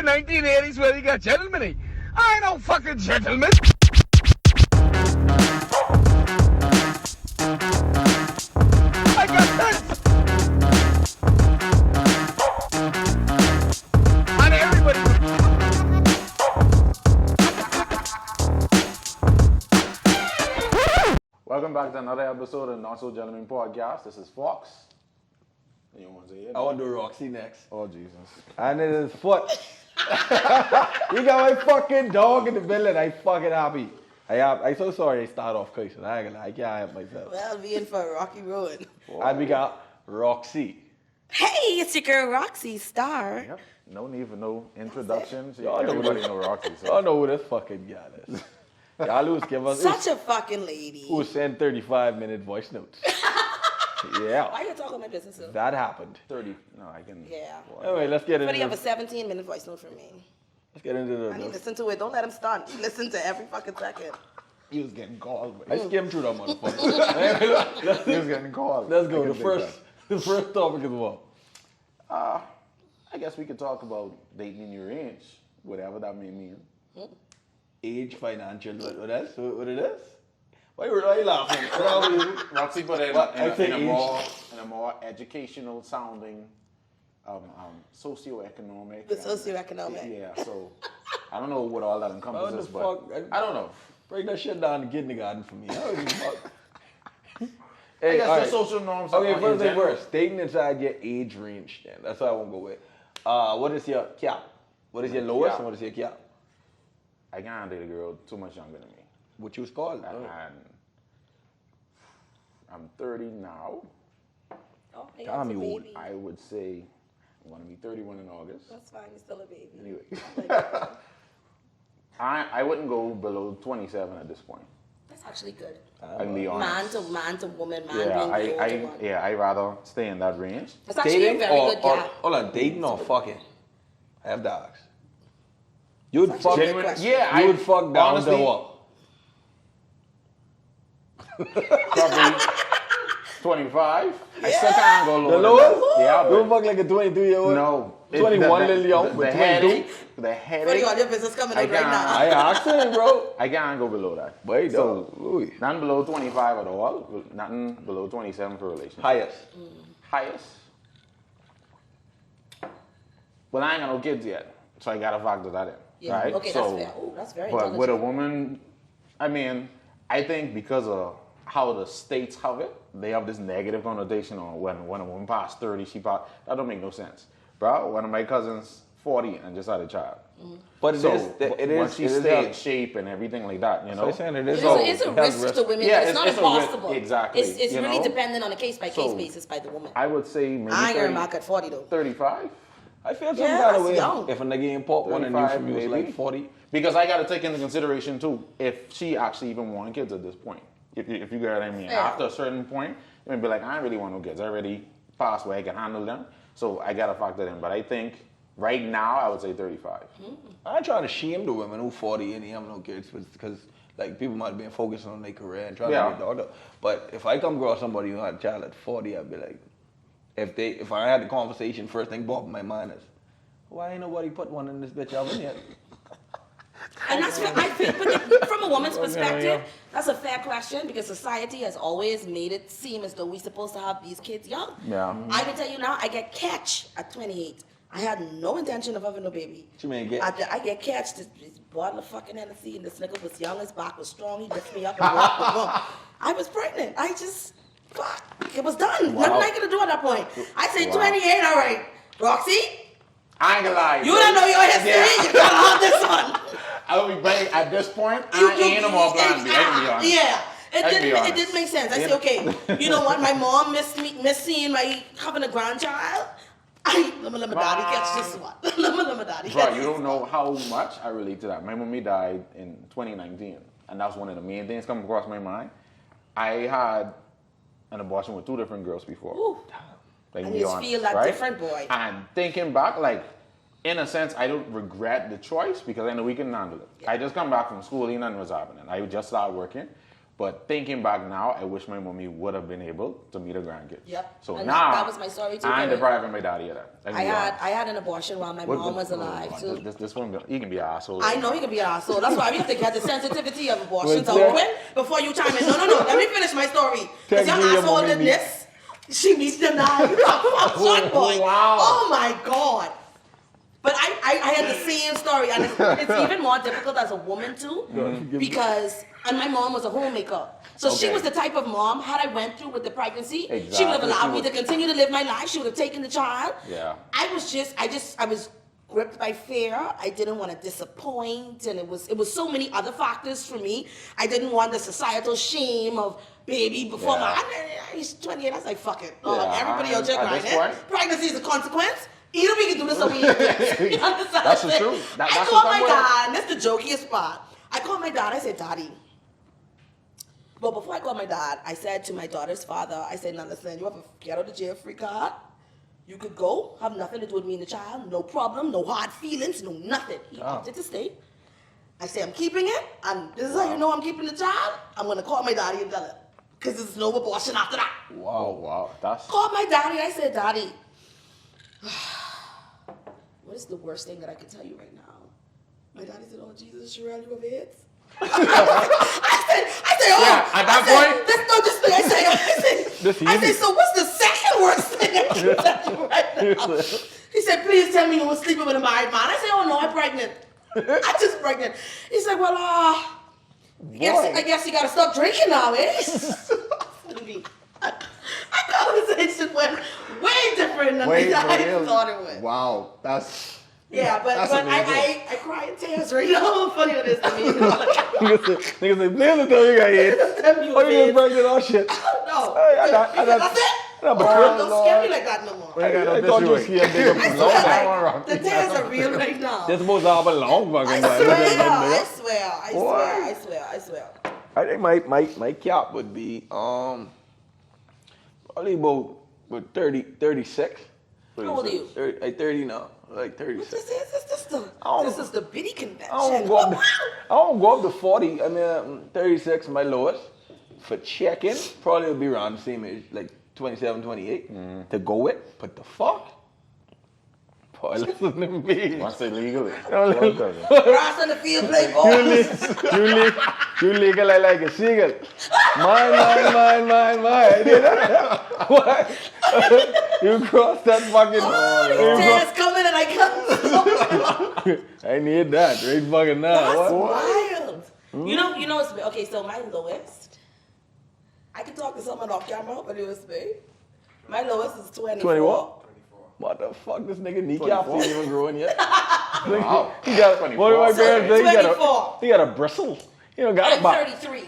1980s where you got gentlemen. I ain't no fucking gentleman. I got sense. And everybody. Welcome back to another episode of Not So Gentlemen Podcast. This is Fox. You want to say it? I want to do Roxy next. Oh, Jesus. And it is foot. You got my fucking dog in the building. I fucking happy. I'm so sorry I start off cursing. I ain't gonna lie. I can't help myself. Well, we in for a rocky road. And we got Roxy. Hey, it's your girl Roxy Star. Yep. No need for no introductions. Y'all know Everybody this. know Roxy. I So. don't know who this fucking gal is. Y'all who's give us Such a fucking lady. who sent 35-minute voice notes. Yeah, Why you talking my business? So? that happened. 30. No, I can. Yeah. Anyway, let's get But into you have a this. 17-minute voice note from me. Let's get into I need to this. listen to it. Don't let him stun. Listen to every fucking second. He was getting called. I skimmed through that motherfucker. He was getting called. Let's go. I The can first topic is what? I guess we could talk about dating in your age, whatever that may mean. Age, financial, what else? What it is? Why you laughing? What are you? Roxy put it What? I say in age. a more educational sounding, socioeconomic. The socioeconomic. Yeah, so I don't know what all that What encompasses, the but fuck? I don't know. Break that shit down and get in the garden for me. I don't give a fuck. I Hey, guess all the right. social norms. Okay, are in first thing general. first. Dating inside your age range, then. That's what I want to go with. What is your cap? What is your lowest cap. and what is your cap? I can't date a girl too much younger than me. What you was called? And I'm 30 now. Oh, hey, Tell that's me a what baby. I would say I'm going to be 31 in August. That's fine. You're still a baby. Anyway, Like, I wouldn't go below 27 at this point. that's actually good. I can be honest. Man to woman, man Yeah, being the older one. I'd rather stay in that range. It's actually a very good gap. Hold on, dating or fucking? I have dogs. You would fuck. Genuine- question. Yeah, You would fuck down honestly, to what? Probably 25. I still can't go lower. The than lowest? that. Yeah, You would but fuck like a 22-year-old? no. 21 little young, the but 22? headache. The What do headache. you got your business coming I in right can't- now? I asked him, bro. I can't go below that. Wait, So, Louis. nothing below 25 at all. Nothing below 27 for a relationship. Highest. Highest. Well, I ain't got no kids yet, so I gotta factor that in. Yeah, Right? okay, so, that's fair. Ooh, that's very But with a intelligent. woman, I mean, I think because of how the states have it, they have this negative connotation on when a woman past 30, that don't make no sense. Bro, one of my cousins, 40, and just had a child. But So, it once she is stay in shape and everything like that, you know? I'm saying it is. It's a it has risk to women. Yeah, it's not it's a risk, impossible. exactly, It's you really know? dependent on a case-by-case So, basis by the woman. I would say maybe I ain't 30, gonna mark at 40 though. 35. I feel some Yeah, kind of that's way young. if a nigga ain't pop one and you 35 from you was maybe. like 40. Because I got to take into consideration too, if she actually even want kids at this point. If you get what I mean. Yeah. After a certain point, you may be like, I don't really want no kids. I already passed where I can handle them. So I got to factor that in. But I think right now I would say 35. I ain't trying to shame the women who 40 and they have no kids because like people might be focusing on their career and trying Yeah. to get daughter. But if I come across somebody who had a child at 40, I'd be like, if I had the conversation, first thing pop in my mind is, why ain't nobody put one in this bitch oven yet? And that's what I think, but from a woman's perspective, yeah. that's a fair question because society has always made it seem as though we're supposed to have these kids young. Yeah. I can tell you now, I get catch at 28. I had no intention of having no baby. What you mean get? I get catch, this bottle of fucking Hennessy, and this nigga was young, his back was strong, he lifted me up and walked the room. I was pregnant. I just, fuck, it was done. Wow. Nothing I could do at that point. I say Wow. 28, all right. Roxy, I ain't gonna lie. you don't know your history, Yeah. you gotta have this one. I would be bang at this point. You I ain't no more plan B. I can be honest. Yeah. I can be It honest. didn't make sense. I Yeah. said, okay, you know what? My mom missed seeing my having a grandchild. Let me daddy catch this one. Let me daddy Bro, catch you this don't know how much I relate to that. My mommy died in 2019, and that's one of the main things coming across my mind. I had an abortion with 2 different girls before. Ooh. Like, And be you honest, feel that right? different, boy. And thinking back, like, in a sense, I don't regret the choice because I know we can handle it. Yeah. I just come back from school, ain't nothing was happening. I just started working. But thinking back now, I wish my mommy would have been able to meet her grandkids. Yep. So And now that was my story too, I ain't Kevin. depriving my daddy of that. I had an abortion while my mom was alive too. This one, he can be an asshole. I know he can be an asshole. That's why we have to get the sensitivity of abortions Well, out quick before you chime in. No. Let me finish my story. Because your Thank you, asshole mommy. did this. She needs to die. You a fuck boy. Wow. Oh my God. But I had the same story, and it's even more difficult as a woman too, because and my mom was a homemaker, so she Okay. was the type of mom. Had I went through with the pregnancy, she would have Exactly. allowed She me would- to continue to live my life. She would have taken the child. Yeah. I was gripped by fear. I didn't want to disappoint, and it was so many other factors for me. I didn't want the societal shame of baby before Yeah. he's 28. I was like, fuck it. Yeah, Everybody else check at right this now. point- Pregnancy is a consequence. Either we can do this or we ain't doing this. You understand? That's the truth. I That's called what my I'm with. dad, and that's the jokiest part. I called my dad, I said, Daddy. But before I called my dad, I said to my daughter's father, I said, now listen, you have a get out of jail free card. You could go, have nothing to do with me and the child, no problem, no hard feelings, no nothing. He opted to stay. I say, I'm keeping it, and this is how you know I'm keeping the child. I'm gonna call my daddy and tell him. Because there's no abortion after that. Oh wow, that's Called my daddy, I said, Daddy, what is the worst thing that I can tell you right now? My daddy said, oh, Jesus, Sherelle, you have AIDS? I said, oh. Yeah, at that point- That's not just thing. I said, so what's the second worst thing I can tell you right now? He said, please tell me you were sleeping with a married man. I said, oh, no, I'm pregnant. I'm just pregnant. He said, well, I guess you got to stop drinking now, eh? Our conversation went way different than I thought it would. Wow, that's Yeah, but That's I cry in tears right now. How funny it is to me. Niggas say, please don't tell you got AIDS. Tell me Oh, you AIDS. just pregnant all shit. No. Hey, I got- That's it? No, but Oh, you're- don't scare me like that no more. I thought you was here, nigga. I Long time. swear, like, the tears are real right now. This supposed to happen long I fucking swear, Boy. I swear. I think my cap would be probably about 36. How old are you? 30 now. Like 36. This is the bitty convention. I don't go up to 40. I mean, 36 my lowest. For check-in, probably would be around the same age, like 27, 28 to go with. But the fuck? Boy, listen to me. once they legally. Grass on the field, play ball. You legal like a seagull. Mine. You know? What? You cross that fucking. The tears coming and I can't. I need that right fucking now. That's What? wild. You know, it's, okay, so my lowest, I can talk to someone off camera, but it was me. My lowest is 24. 24? What the fuck? This nigga kneecap 24? ain't even growing yet. Wow. He got, what do my So, parents say? 24. He got a bristle. You don't got a I'm back. 33.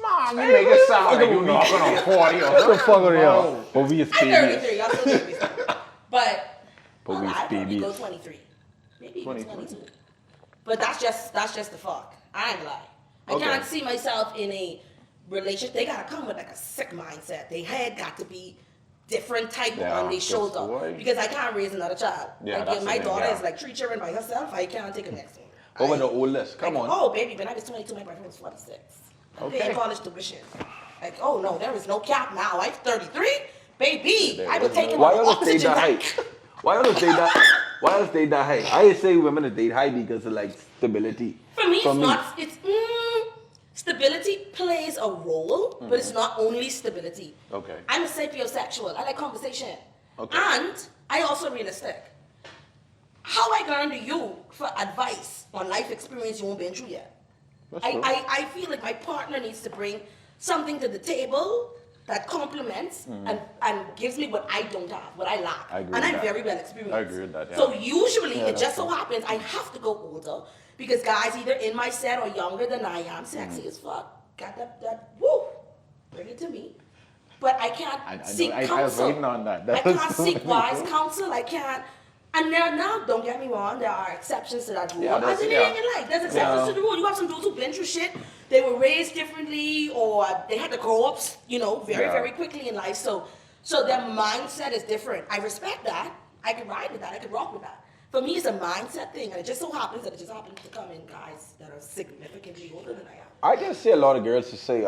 Man, you make it sound like you knocking on 40 or What the something. fuck are you? But we is I'm babies. 33. I'm still 33. But But we I'd probably babies. go 23. Maybe even 23. 22. But that's just the fuck. I ain't gonna lie. I Okay. can't see myself in a relationship. They gotta come with like a sick mindset. They head got to be different type Yeah, on their 'cause shoulder. why? Because I can't raise another child. Yeah, like that's if the my thing, daughter yeah. is like 3 children by herself, I can't take a next one. What about the oldest? Come Like, on. oh, baby, when I was 22, my boyfriend was 46. I'm Okay. paying college tuition. Like, oh no, there is no cap now. I'm 33. Baby, I was taking Why my y'all stay oxygen that tank. high? Why y'all stay that? Why y'all stay that high? I say women to date high because of like stability. For me, stability plays a role, but it's not only stability. Okay. I'm a sapiosexual. I like conversation. Okay. And I also realistic. How I learn to you for advice on life experience you won't been through yet. I feel like my partner needs to bring something to the table that complements and gives me what I don't have, what I lack. I agree and with I'm that. very well experienced. I agree with that, yeah. So usually Yeah, it that's just so true. happens I have to go older because guys either in my set or younger than I am, sexy as fuck. Got that woo, bring it to me. But I can't I know, seek I was counsel. waiting on that. I That can't was seek really wise cool. counsel. I can't. And now, don't get me wrong, there are exceptions to that rule. Yeah, As that's- in yeah. anything in life, there's exceptions to the rule. You have some dudes who've been through shit. They were raised differently, or they had to grow up, very, Yeah. very quickly in life. So their mindset is different. I respect that. I can ride with that. I can rock with that. For me, it's a mindset thing, and it just so happens that it just happens to come in guys that are significantly older than I am. I just see a lot of girls to say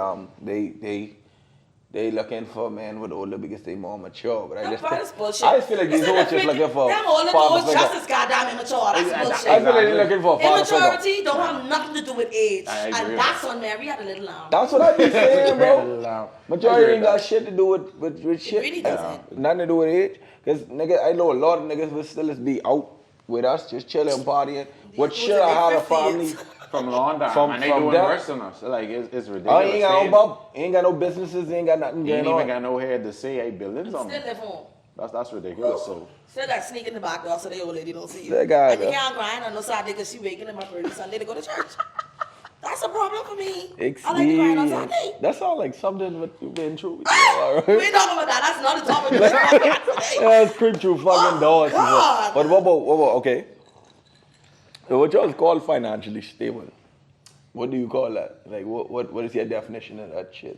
they looking for men with older because they more mature, but I just That's bullshit. I just feel like these Listen, hoes just looking for them older father dudes just figure. as goddamn immature. That's bullshit. I feel like they're looking for a father figure. Immaturity don't have nothing to do with age, I agree and with that's that. on Mary had a little lamb. That's what I be saying, bro. I Maturity agree ain't with got that. shit to do with shit. really doesn't. Nothing to do with age. Cause nigga, I know a lot of niggas will still just be out with us, just chilling and partying. What These should dudes I in have their a family? 50s. From long time, From- and they from doing that- worse than us. Like it's ridiculous. I ain't got They- no bub, ain't got no businesses, ain't got nothing He ain't going even on. got no hair to say hey buildings on Still them. live home. That's ridiculous. So Still got sneak in the back door so the old lady don't see you. That guy, And you though. can't grind on no Saturday because she waking him up early Sunday to go to church. That's a problem for me. I like to grind on Experience. Sunday. That sounds like something what you've been through. We ain't talking about that. That's not the topic. We're talking about today. Yeah, it's creep through fucking Oh, doors. and God. stuff. But what about, okay. So what y'all call financially stable? What do you call that? Like, what is your definition of that shit?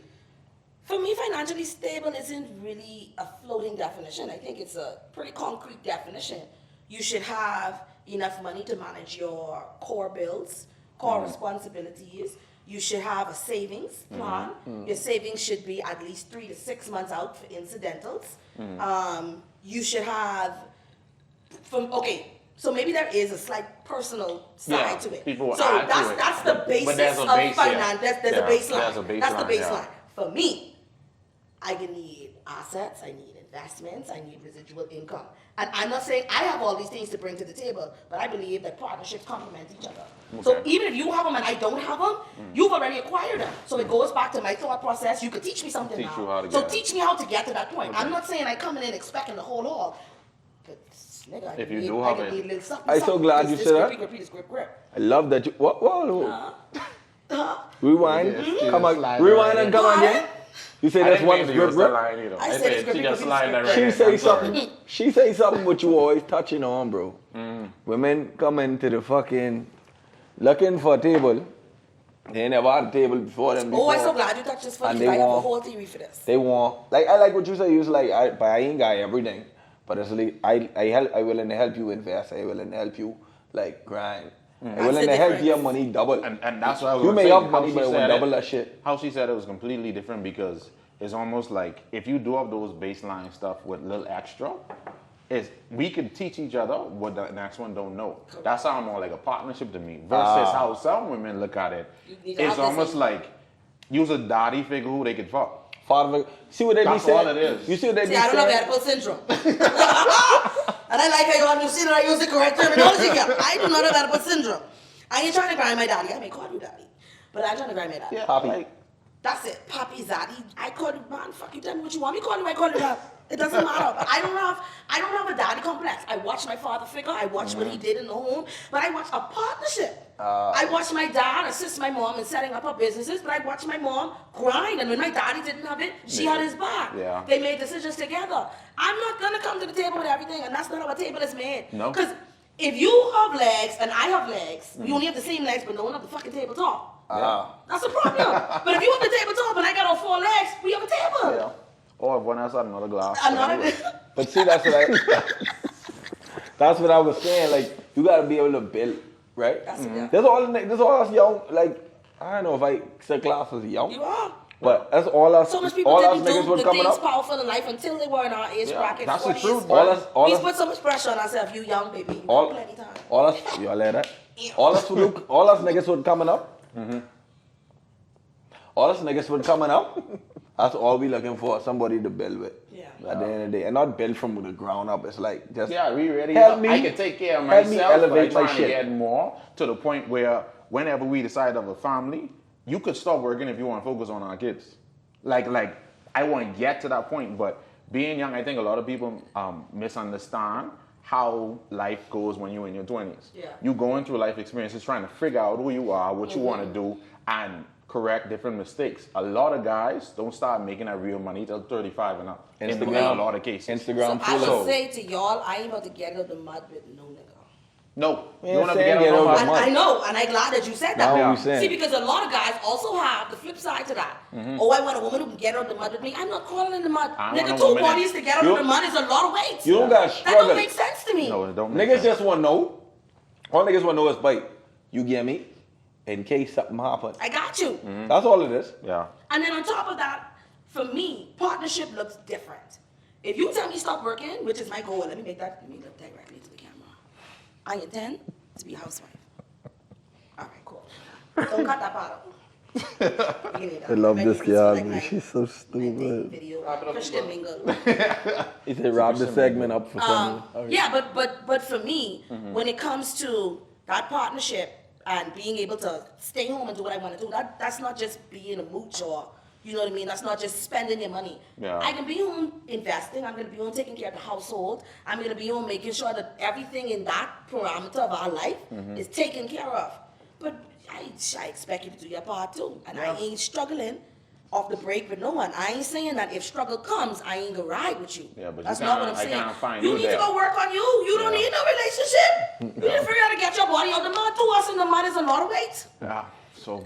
For me, financially stable isn't really a floating definition. I think it's a pretty concrete definition. You should have enough money to manage your core bills, core responsibilities. You should have a savings plan. Your savings should be at least 3 to 6 months out for incidentals. You should have, so maybe there is a slight personal side Yeah, to it. people So add to that's it. that's the basis But there's a of base, yeah. finance. There's Yeah, a baseline. there's a That's the baseline, yeah. baseline. For me, I can need assets, I need investments, I need residual income. And I'm not saying I have all these things to bring to the table, but I believe that partnerships complement each other. So Okay. even if you have them and I don't have them, you've already acquired them. So it goes back to my thought process. You could teach me something Teach now. you how to so get it. teach me how to get to that point. Okay. I'm not saying I come in expecting the whole haul. But nigga, I If can you need- do I have can it. need little something, I'm so something. glad This- you this said grip, that. this grip. I love that you. Rewind. Yeah, Come on. slide Rewind right and come in. again. You say I that's didn't one mean to grip use the grip. line either. I I said said it's she grippy, just grippy, slide that grippy. right She in. say I'm sorry. something. She say something what you always touching on, bro. Women come into the fucking looking for a table. They never had a table before them. Oh, Before. I'm so glad you touched this for And me. they I have a want- whole theory for this. They want like I like what you say. You was like but I ain't got everything. But it's like I willing to help you invest. I willing to help you like grind. I That's willing the to help difference. your money double. And that's what I was You gonna may say. have How money, she but it will said double that shit. How she said it was completely different because it's almost like if you do have those baseline stuff with little extra, we can teach each other what the next one don't know. That sounds more like a partnership to me versus how some women look at it. You need to It's have this almost in- like use a daddy figure who they can fuck. Father, see what they That's be saying. all it is. You see what they See, be I don't have saying. Oedipal syndrome. And I like how you understand that I use the correct terminology here. I do not have Oedipal syndrome. I ain't trying to grind my daddy. I may call you daddy. But I'm trying to grind my daddy. Poppy. That's it. Papi, Zaddy. I call you, man, fuck you, tell me what you want me to call you, I call you that. It doesn't matter. But I don't have a daddy complex. I watch my father figure, I watch what he did in the home, but I watch a partnership. I watched my dad assist my mom in setting up her businesses, but I watched my mom grind. And when my daddy didn't have it, she had his back. Yeah. They made decisions together. I'm not gonna come to the table with everything, and that's not how a table is made. No. Because if you have legs and I have legs, we only have the same legs, but no one have the fucking tabletop. That's a problem. But if you have the tabletop and I got all 4 legs, we have a table. Yeah. Or if one else had another glass. Another. But see, that's what I was saying. Like, you gotta be able to build, right? That's it, yeah. That's all us young. Like, I don't know if I say class as young, You are. but that's all us. So much people all us didn't niggas do was the coming things up. powerful in life until they were in our age Yeah, bracket. that's the 40s. truth, All us, all We us, put so much pressure on ourselves. You young baby. You all, got plenty time. all us. You all hear that? All us niggas would coming up. All us niggas would coming up. That's all we looking for. Somebody to build with. Yeah. At the end of the day, and not build from the ground up. It's like just Yeah, we ready. Help me. I can take care of Help me myself, but I'm elevate my trying to shit. get more to the point where whenever we decide of a family, you could stop working if you want to focus on our kids. Like I want to get to that point, but being young, I think a lot of people misunderstand how life goes when you're in your 20s. Yeah. You going through life experiences, trying to figure out who you are, what you want to do, and correct different mistakes. A lot of guys don't start making that real money till 35 and up. In a lot of cases. Instagram So I full would of. say to y'all, I ain't about to get out of the mud with no nigga. No, We you don't ain't have to saying get get out no out money. the money. I know, and I'm glad that you said Now that. what we saying. See, because a lot of guys also have the flip side to that. Oh, I want a woman who can get out of the mud with me. I'm not calling in the mud. I want Nigga, a 2 woman that- bodies to get out You- of the mud is a lot of weight. You don't got That struggle. don't make sense to me. No, it don't make Niggas sense. just want to know. All niggas want to know is, bite, you get me? In case something happen. I got you. That's all it is. Yeah. And then on top of that, for me, partnership looks different. If you tell me stop working, which is my goal, let me look directly to the camera. I intend to be a housewife. All right, cool. Don't cut that part out. I love this girl. She's so stupid. Christian mingle. He said, rob the segment up for something. Yeah, but for me, when it comes to that partnership and being able to stay home and do what I want to do, that's not just being a mooch or, you know what I mean? That's not just spending your money. Yeah. I can be home investing. I'm going to be home taking care of the household. I'm going to be home making sure that everything in that parameter of our life is taken care of. But I expect you to do your part too. And I ain't struggling off the break with no one. I ain't saying that if struggle comes, I ain't gonna ride with you. Yeah, but that's you not what I'm can't- I saying. can't find You you need to there. go work on you. You don't need no relationship. You need to figure out how to get your body out the mud. 2 us in the mud is a lot of weight. Yeah, so